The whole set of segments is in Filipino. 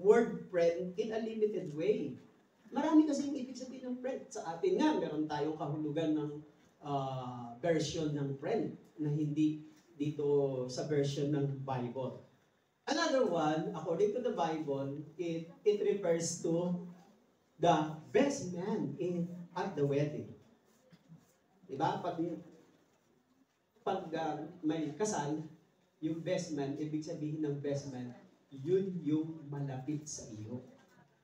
word friend in a limited way. Marami kasi yung ibig sabihin ng friend. Sa atin nga, meron tayong kahulugan ng version ng friend na hindi dito sa version ng Bible. Another one, according to the Bible, it refers to the best man at the wedding. Diba? Pag may kasal, yung best man, ibig sabihin ng best man, yun yung malapit sa iyo.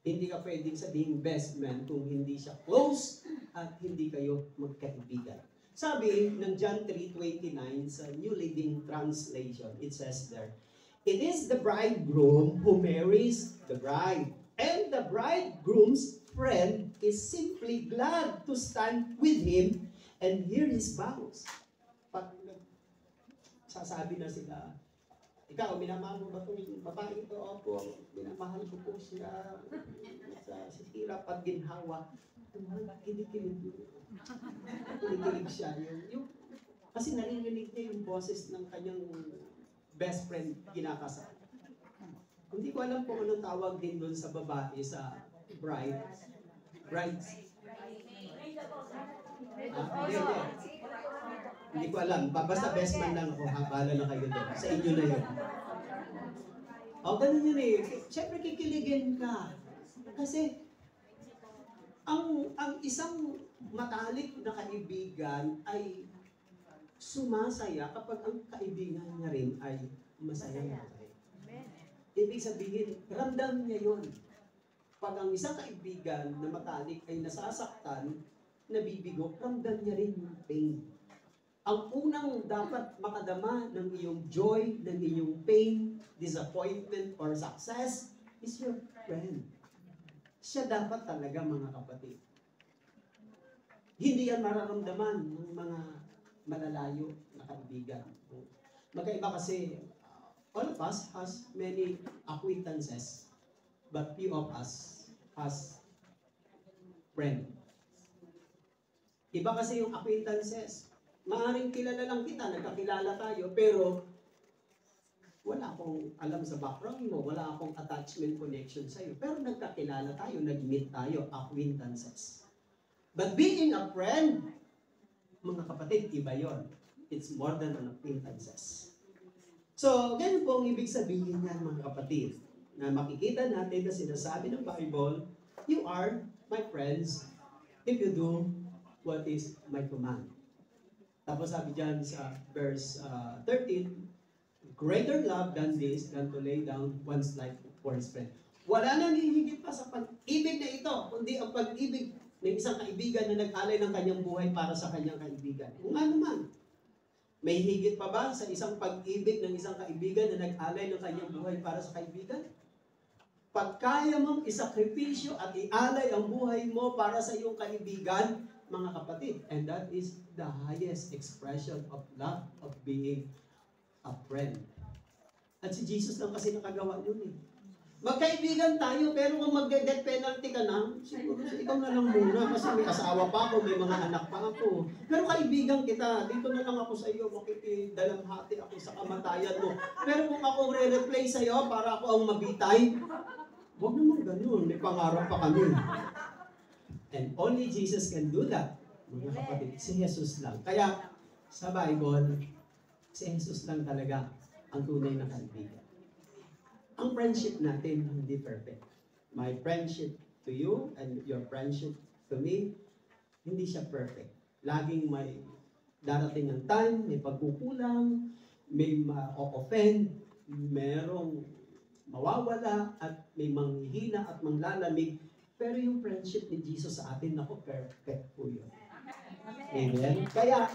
Hindi ka pwedeng sabihin best man kung hindi siya close at hindi kayo magkaibigan. Sabi ng John 3:29 sa New Living Translation, it says there, "It is the bridegroom who marries the bride, and the bridegroom's friend is simply glad to stand with him and hear his vows." Pag sasabi na sila, "Ikaw, minamahal mo ba itong babae ito?" "Opo, minamahal ko po siya." Sa hirap at ginhawa, kinikilig siya. Kasi narinig niya yung boses ng kanyang best friend kinakasal. Hindi ko alam kung anong tawag din doon sa babae, sa brides. Hindi ko alam. Basta best man lang ako. Bahala na kayo doon. Sa inyo na yun. Ganun yun eh. Siyempre kikiligin ka. Kasi ang isang matalik na kaibigan ay sumasaya kapag ang kaibigan niya rin ay masaya. Ibig sabihin, ramdam niya yun. Pag ang isang kaibigan na matalik ay nasasaktan, nabibigo, ramdam niya rin yung pain. Ang unang dapat makadama ng iyong joy, ng iyong pain, disappointment, or success is your friend. Siya dapat talaga, mga kapatid. Hindi yan mararamdaman ng mga malalayo na kaibigan. Magkaiba kasi, all of us has many acquaintances, but few of us has friend. Iba kasi yung acquaintances. Maaaring kilala lang kita, nagkakilala tayo, pero wala akong alam sa background mo, wala akong attachment connection sa'yo. Pero nagkakilala tayo, nag-meet tayo, acquaintances. But being a friend, mga kapatid, iba yon. It's more than an acquaintances. So, ganun po ang ibig sabihin niyan, mga kapatid, na makikita natin na sinasabi ng Bible, "You are my friends if you do what is my command." Tapos sabi dyan sa verse 13, "Greater love than this, than to lay down one's life for his friend." Wala nang hihigit pa sa pag-ibig na ito, kundi ang pag-ibig ng isang kaibigan na nag-alay ng kanyang buhay para sa kanyang kaibigan. Kung ano man, may higit pa ba sa isang pag-ibig ng isang kaibigan na nag-alay ng kanyang buhay para sa kaibigan? Pag kaya mong isakripisyo at ialay ang buhay mo para sa iyong kaibigan, mga kapatid, and that is the highest expression of love, of being a friend. At si Jesus lang kasi nakagawa yun eh. Magkaibigan tayo, pero kung mag-death penalty ka na, siguro ikaw na lang muna kasi may asawa pa ako, may mga anak pa ako. Pero kaibigan kita, dito na lang ako sa iyo, makikidalamhati ako sa kamatayan mo. Pero kung ako re-replay sa iyo para ako ang mabitay, huwag naman ganun, may pangarap pa kami. And only Jesus can do that, mga kapatid. Si Jesus lang. Kaya sa Bible, si Jesus lang talaga ang tunay na kaibigan. Ang friendship natin hindi perfect. My friendship to you and your friendship to me, hindi siya perfect. Laging may darating ang time, may pagkukulang, may ma-offend, merong mawawala, at may manghihina at manglalamig. Pero yung friendship ni Jesus sa atin, ako, perfect po yun. Amen? Kaya,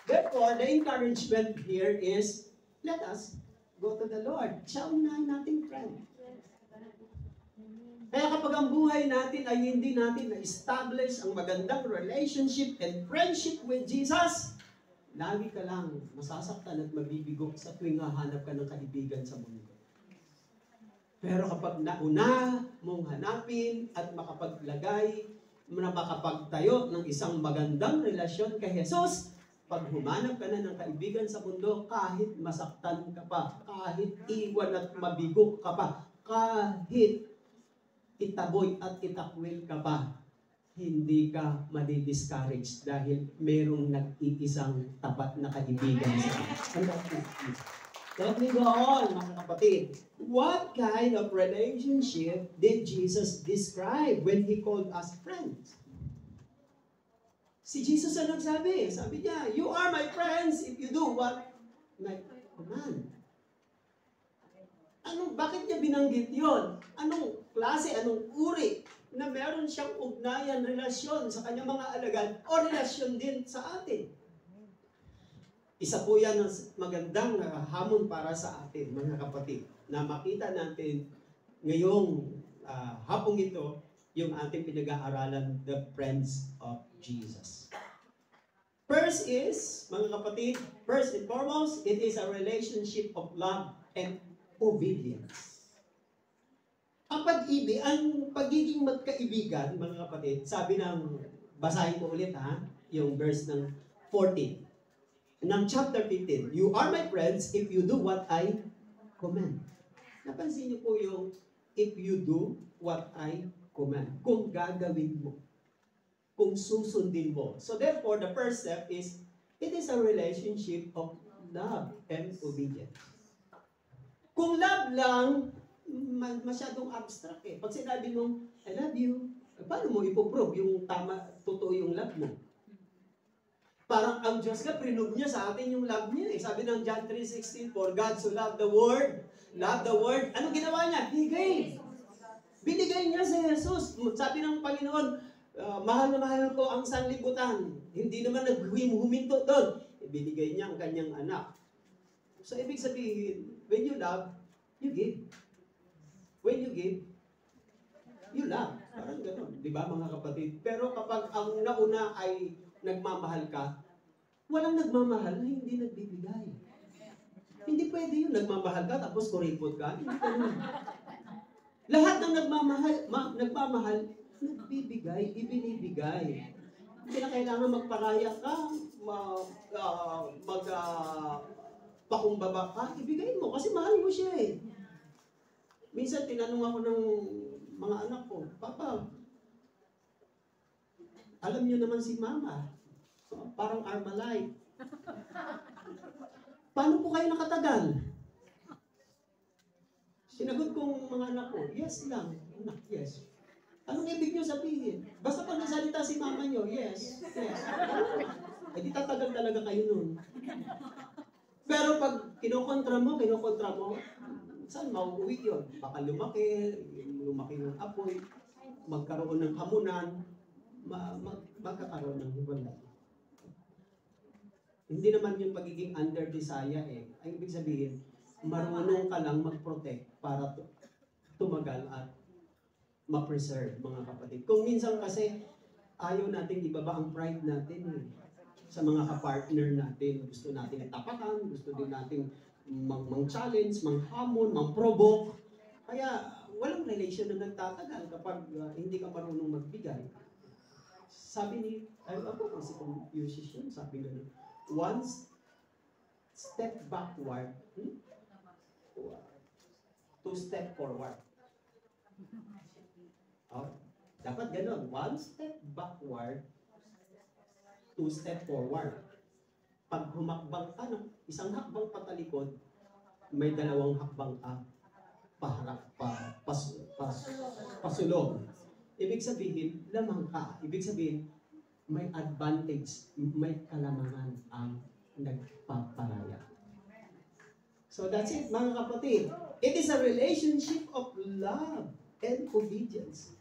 therefore, the encouragement here is, let us go to the Lord. Siya unahin nating friend. Kaya kapag ang buhay natin ay hindi natin na-establish ang magandang relationship and friendship with Jesus, lagi ka lang masasaktan at mabibigo sa tuwing hahanap ka ng kaibigan sa mundo. Pero kapag nauna mong hanapin at makapaglagay, makapagtayo ng isang magandang relasyon kay Jesus, pag humanap ka na ng kaibigan sa mundo, kahit masaktan ka pa, kahit iwan at mabigo ka pa, kahit itaboy at itakwil ka pa, hindi ka madi-discourage dahil merong nag-iisang tapat na kaibigan sa Let me go on, mga kapatid. What kind of relationship did Jesus describe when He called us friends? Si Jesus ang nagsabi. Sabi niya, you are my friends if you do what my command. Bakit niya binanggit yon? Anong klase, anong uri na meron siyang ugnayan, relasyon sa kanyang mga alagad o relasyon din sa atin? Isa po yan ang magandang hamon para sa atin, mga kapatid, na makita natin ngayong hapong ito, yung ating pinag-aaralan, the friends of Jesus. First is, mga kapatid, first and foremost, it is a relationship of love and obedience. Ang pag-ibig, ang pagiging magkaibigan, mga kapatid, sabi ng, basahin ko ulit yung verse ng 14. ng chapter 15, you are my friends if you do what I command. Napansin niyo po yung if you do what I command. Kung gagawin mo. Kung susundin mo. So therefore, the first step is, it is a relationship of love and obedience. Kung love lang, masyadong abstract eh. Pag sinabi mo, I love you, paano mo ipoprove yung tama, totoo yung love mo? Parang ang Diyos ka, prinove niya sa atin yung love niya. Eh. Sabi ng John 3:16, for God so loved the world. Ano ginawa niya? He gave. Binigay niya si Jesus. Sabi ng Panginoon, mahal na mahal ko ang sanlibutan. Hindi naman huminto doon. Binigay niya ang kanyang anak. So, ibig sabihin, when you love, you give. When you give, you love. Parang gano'n. Di ba, mga kapatid? Pero kapag ang nauna ay nagmamahal ka, walang nagmamahal na hindi nagbibigay. Hindi pwede yun. Nagmamahal ka, tapos kuripot ka. Hindi ganun. Lahat ng nagmamahal, nagbibigay, ibinibigay. Hindi na kailangan magparaya ka, pakumbaba ka, ibigay mo kasi mahal mo siya eh. Minsan tinanong ako ng mga anak ko, Papa, alam niyo naman si Mama, parang Armalite. Paano po kayo nakatagal? Sinagot kong mga anak ko, yes lang. Anak, yes. Anong ibig niyo sabihin? Basta pag nasalita si Mama niyo, yes. Yes. Eh di tatagal talaga kayo nun. Pero pag kinokontra mo, saan mauuwi yun? Baka lumaki yung apoy, magkaroon ng hamunan, magkakaroon ng hiwalay. Hindi naman yung pagiging under desire eh. Ang ibig sabihin, marunong ka lang mag-protect para tumagal at ma-preserve, mga kapatid. Kung minsan kasi, ayaw natin ibaba ang pride natin eh. Sa mga kapartner natin, gusto natin itapakan, gusto din natin mang-challenge, mang-hamon, mang-provoke. Kaya, walang relation na nagtatagal kapag hindi ka marunong magbigay. Sabi ni, ako kasi Confucius yun, sabi gano'n, once step backward, two step forward. Oh, dapat gano'n, one step backward, two step forward. Pag humakbang ka ng isang hakbang patalikod, may dalawang hakbang ka paharap, pasulong. Ibig sabihin, lamang ka. Ibig sabihin, may advantage, may kalamangan ang nagpaparaya. So that's it, mga kapatid. It is a relationship of love and obedience.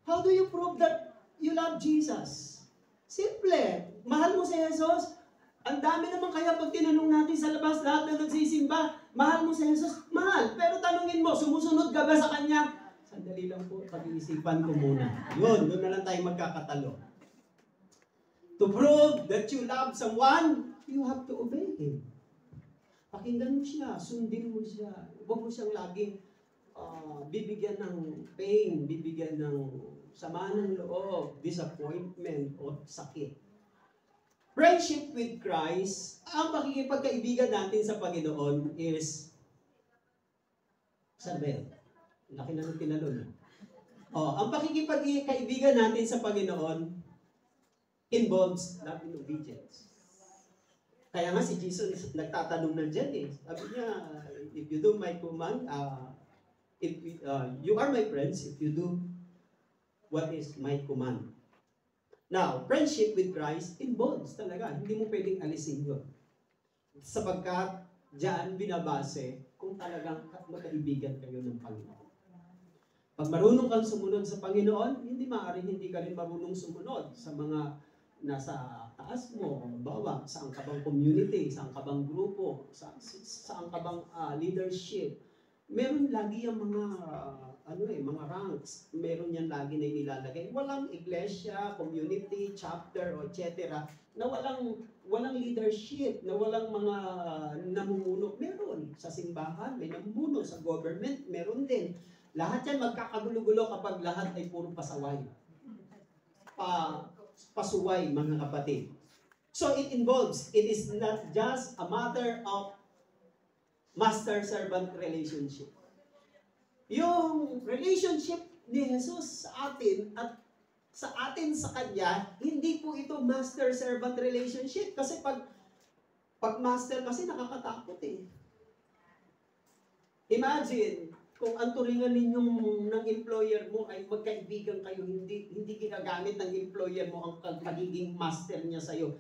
How do you prove that you love Jesus? Simple. Mahal mo si Jesus? Ang dami naman kaya pag tinanong natin sa labas, lahat na nagsisimba, mahal mo si Jesus? Mahal. Pero tanungin mo, sumusunod ka ba sa Kanya? Sandali lang po, pag-iisipan ko muna. Doon na lang tayo magkakatalo. To prove that you love someone, you have to obey Him. Pakinggan mo siya, sundin mo siya. Huwag mo siyang laging bibigyan ng pain, bibigyan ng sama ng loob, disappointment, o sakit. Friendship with Christ, ang pakikipagkaibigan natin sa Panginoon is, sabi, laki na ng tinalon. Ang pakikipagkaibigan natin sa Panginoon involves love and obedience. Kaya nga si Jesus nagtatanong na dyan eh. Sabi niya, if you do my command, you are my friends if you do what is my command. Now, friendship with Christ involves talaga. Hindi mo pwedeng alisin yun. Sapagkat diyan binabase kung talagang magkaibigan kayo ng Panginoon. Pag marunong kang sumunod sa Panginoon, hindi maaaring hindi ka rin marunong sumunod sa mga nasa taas mo, bawa, saan ka bang community, saan ka bang grupo, saan ka bang leadership. Meron lagi yung mga mga ranks. Meron yan lagi na inilalagay. Walang iglesia, community, chapter, etc. na walang leadership, na walang mga namumuno. Meron sa simbahan, may namumuno sa government, meron din. Lahat yan magkakagulo-gulo kapag lahat ay puro pasaway. Pasuway, mga kapatid. So it is not just a matter of master-servant relationship. Yung relationship ni Jesus sa atin at sa atin sa Kanya, hindi po ito master-servant relationship. Kasi pag master kasi nakakatakot eh. Imagine, kung ang turingan ninyong ng employer mo ay magkaibigan kayo, hindi ginagamit ng employer mo ang pagiging master niya sa'yo,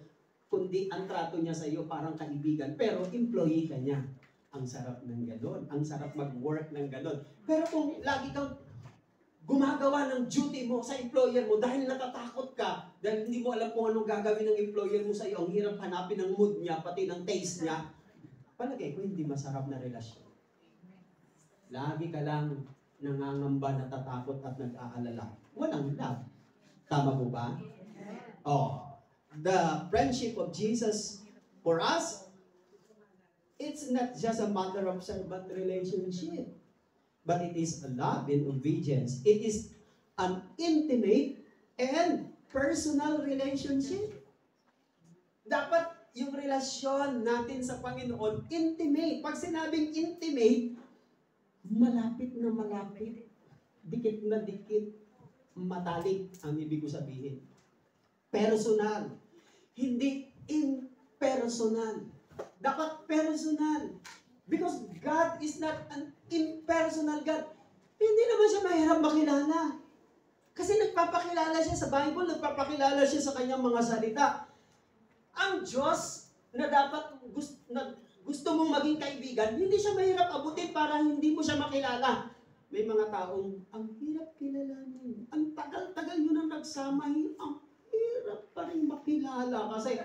kundi ang trato niya sa'yo parang kaibigan, pero employee ka niya. Ang sarap ng ganon. Ang sarap mag-work ng ganon. Pero kung lagi kang gumagawa ng duty mo sa employer mo dahil natatakot ka, dahil hindi mo alam kung anong gagawin ng employer mo sa iyo, ang hirap hanapin ng mood niya, pati ng taste niya, palagay ko hindi masarap na relasyon. Lagi ka lang nangangamba, natatakot at nag-aalala. Walang love. Tama po ba? The friendship of Jesus for us, it's not just a matter of servant relationship, but it is a love and obedience. It is an intimate and personal relationship. Dapat yung relasyon natin sa Panginoon, intimate. Pag sinabing intimate, malapit na malapit, dikit na dikit, matalik ang ibig ko sabihin. Personal. Hindi impersonal. Dapat personal. Because God is not an impersonal God. Hindi naman siya mahirap makilala. Kasi nagpapakilala siya sa Bible, nagpapakilala siya sa kanyang mga salita. Ang Diyos na dapat gusto mong maging kaibigan, hindi siya mahirap abutin para hindi mo siya makilala. May mga taong, ang hirap kilalanin. Ang tagal-tagal nyo nang nagsama, ang hirap pa rin makilala. Kasi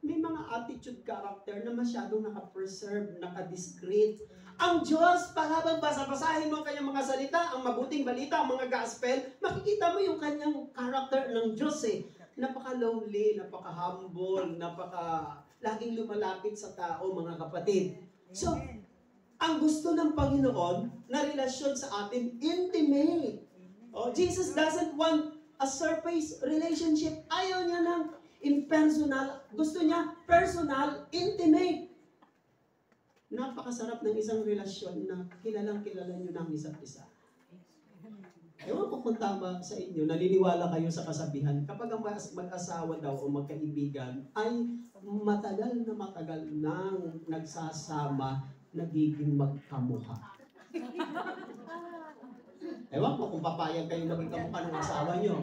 may mga attitude character na masyadong naka-preserve, naka-discreet. Ang Diyos, habang basa-basahin mo ang kanyang mga salita, ang mabuting balita, ang mga gospel, makikita mo yung kanyang character ng Diyos eh. Napaka-lonely, napaka-humble, laging lumalapit sa tao, mga kapatid. So, ang gusto ng Panginoon na relasyon sa atin, intimate. Jesus doesn't want a surface relationship. Ayaw niya ng impersonal. Gusto niya personal, intimate. Napakasarap ng isang relasyon na kilalang-kilala niyo ng isa't isa. Ewan ko kung tama sa inyo, naniniwala kayo sa kasabihan, kapag ang mag-asawa daw o magkaibigan ay matagal nang nagsasama, nagiging magkamukha. Ewan ko kung papayag kayo maging kamukha ng asawa nyo.